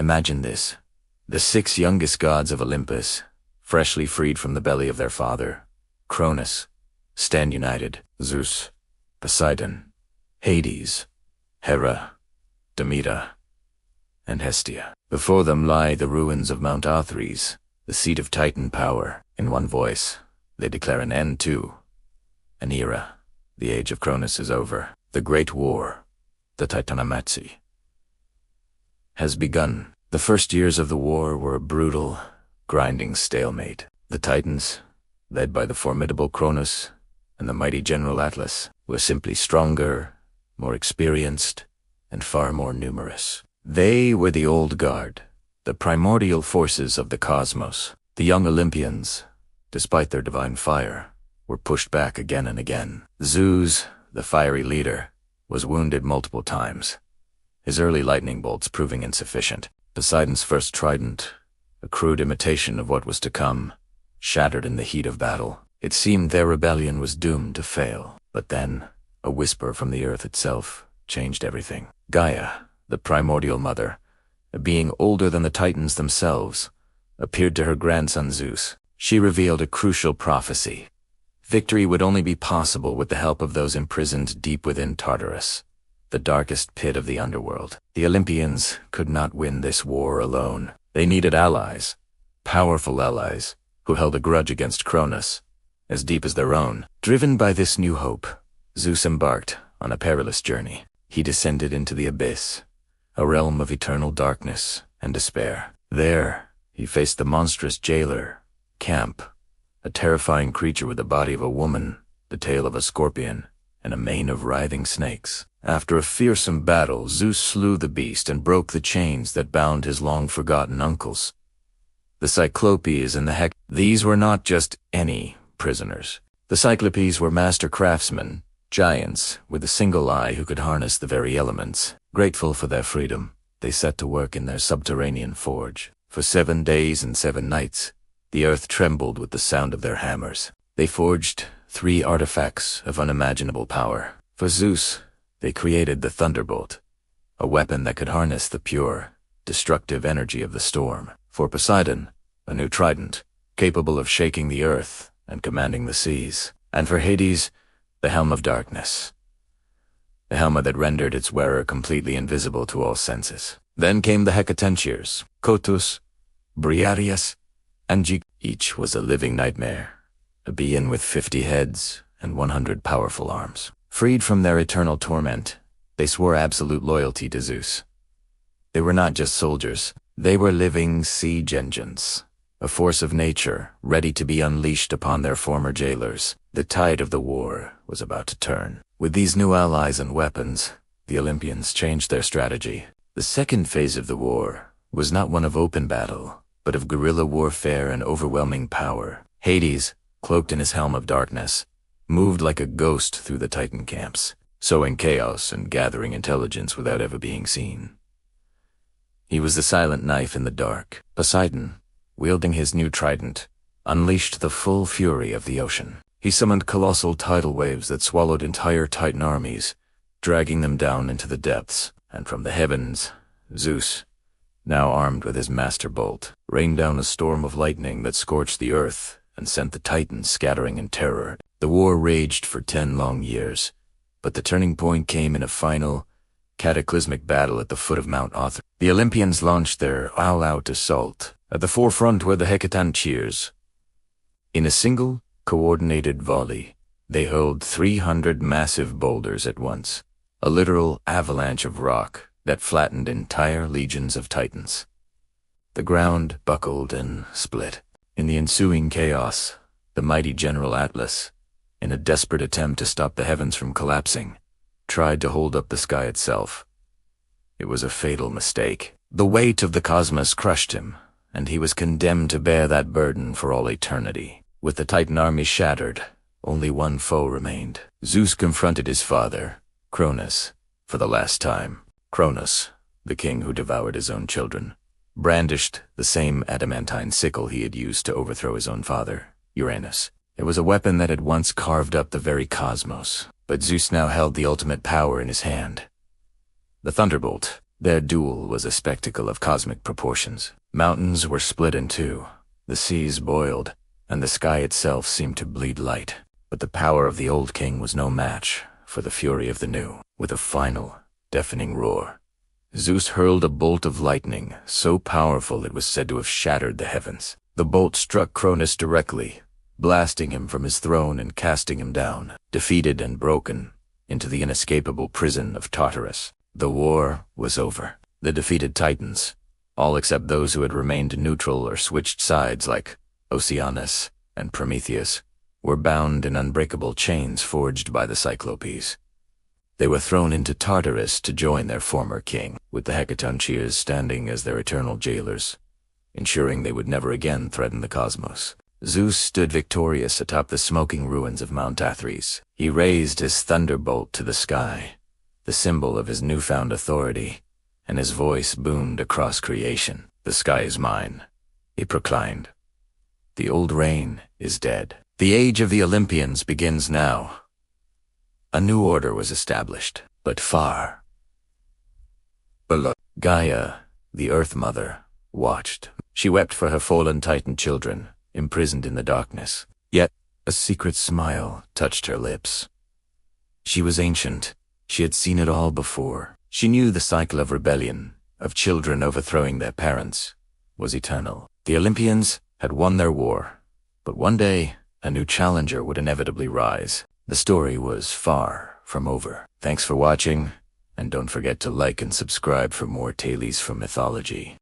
Imagine this. The 6 youngest gods of Olympus, freshly freed from the belly of their father, Cronus, stand united. Zeus, Poseidon, Hades, Hera, Demeter, and Hestia. Before them lie the ruins of Mount Othrys, the seat of Titan power. In one voice, they declare an end to an era. The age of Cronus is over. The Great War, the Titanomachy, has begun. The first years of the war were a brutal, grinding stalemate. The Titans, led by the formidable Cronus and the mighty general Atlas, were simply stronger, more experienced, and far more numerous. They were the old guard, the primordial forces of the cosmos. The young Olympians, despite their divine fire, were pushed back again and again. Zeus, the fiery leader, was wounded multiple times, his early lightning bolts proving insufficient. Poseidon's first trident, a crude imitation of what was to come, shattered in the heat of battle. It seemed their rebellion was doomed to fail. But then, a whisper from the earth itself changed everything. Gaia, the primordial mother, a being older than the Titans themselves, appeared to her grandson Zeus. She revealed a crucial prophecy. Victory would only be possible with the help of those imprisoned deep within Tartarus, the darkest pit of the underworld. The Olympians could not win this war alone. They needed allies, powerful allies, who held a grudge against Cronus, as deep as their own. Driven by this new hope, Zeus embarked on a perilous journey. He descended into the abyss, a realm of eternal darkness and despair. There, he faced the monstrous jailer, Camp, a terrifying creature with the body of a woman, the tail of a scorpion, and a mane of writhing snakes. After a fearsome battle, Zeus slew the beast and broke the chains that bound his long-forgotten uncles, the Cyclopes and the These were not just any prisoners. The Cyclopes were master craftsmen, giants with a single eye who could harness the very elements. Grateful for their freedom, they set to work in their subterranean forge. For 7 days and 7 nights, the earth trembled with the sound of their hammers. They forged 3 artifacts of unimaginable power. For Zeus, they created the thunderbolt, a weapon that could harness the pure, destructive energy of the storm. For Poseidon, a new trident, capable of shaking the earth and commanding the seas. And for Hades, the helm of darkness, the helmet that rendered its wearer completely invisible to all senses. Then came the Hecatoncheires, Cotus, Briareus, and G. Each was a living nightmare, a being with 50 heads and 100 powerful arms. Freed from their eternal torment, they swore absolute loyalty to Zeus. They were not just soldiers, they were living siege engines, a force of nature ready to be unleashed upon their former jailers. The tide of the war was about to turn. With these new allies and weapons, the Olympians changed their strategy. The second phase of the war was not one of open battle, but of guerrilla warfare and overwhelming power. Hades, cloaked in his helm of darkness, moved like a ghost through the Titan camps, sowing chaos and gathering intelligence without ever being seen. He was the silent knife in the dark. Poseidon, wielding his new trident, unleashed the full fury of the ocean. He summoned colossal tidal waves that swallowed entire Titan armies, dragging them down into the depths. And from the heavens, Zeus, now armed with his master bolt, rained down a storm of lightning that scorched the earth and sent the Titans scattering in terror. The war raged for 10 long years, but the turning point came in a final, cataclysmic battle at the foot of Mount Othrys. The Olympians launched their all-out assault. At the forefront were the Hecatoncheires. In a single, coordinated volley, they hurled 300 massive boulders at once, a literal avalanche of rock that flattened entire legions of Titans. The ground buckled and split. In the ensuing chaos, the mighty General Atlas, in a desperate attempt to stop the heavens from collapsing, tried to hold up the sky itself. It was a fatal mistake. The weight of the cosmos crushed him, and he was condemned to bear that burden for all eternity. With the Titan army shattered, only one foe remained. Zeus confronted his father, Cronus, for the last time. Cronus, the king who devoured his own children, brandished the same adamantine sickle he had used to overthrow his own father, Uranus. It was a weapon that had once carved up the very cosmos, but Zeus now held the ultimate power in his hand. The thunderbolt, Their duel was a spectacle of cosmic proportions. Mountains were split in two, the seas boiled, and the sky itself seemed to bleed light. But the power of the old king was no match for the fury of the new. With a final, deafening roar, Zeus hurled a bolt of lightning so powerful it was said to have shattered the heavens. The bolt struck Cronus directly, blasting him from his throne and casting him down, defeated and broken, into the inescapable prison of Tartarus. The war was over. The defeated Titans, all except those who had remained neutral or switched sides like Oceanus and Prometheus, were bound in unbreakable chains forged by the Cyclopes. They were thrown into Tartarus to join their former king, with the Hecatoncheires standing as their eternal jailers, ensuring they would never again threaten the cosmos. Zeus stood victorious atop the smoking ruins of Mount Athres. He raised his thunderbolt to the sky, the symbol of his newfound authority, and his voice boomed across creation. "The sky is mine," he proclaimed. "The old reign is dead. The age of the Olympians begins now." A new order was established, but far below. Gaia, the Earth Mother, watched. She wept for her fallen Titan children, imprisoned in the darkness. Yet a secret smile touched her lips. She was ancient. She had seen it all before. She knew the cycle of rebellion, of children overthrowing their parents, was eternal. The Olympians had won their war, but one day a new challenger would inevitably rise. The story was far from over. Thanks for watching, and don't forget to like and subscribe for more tales from mythology.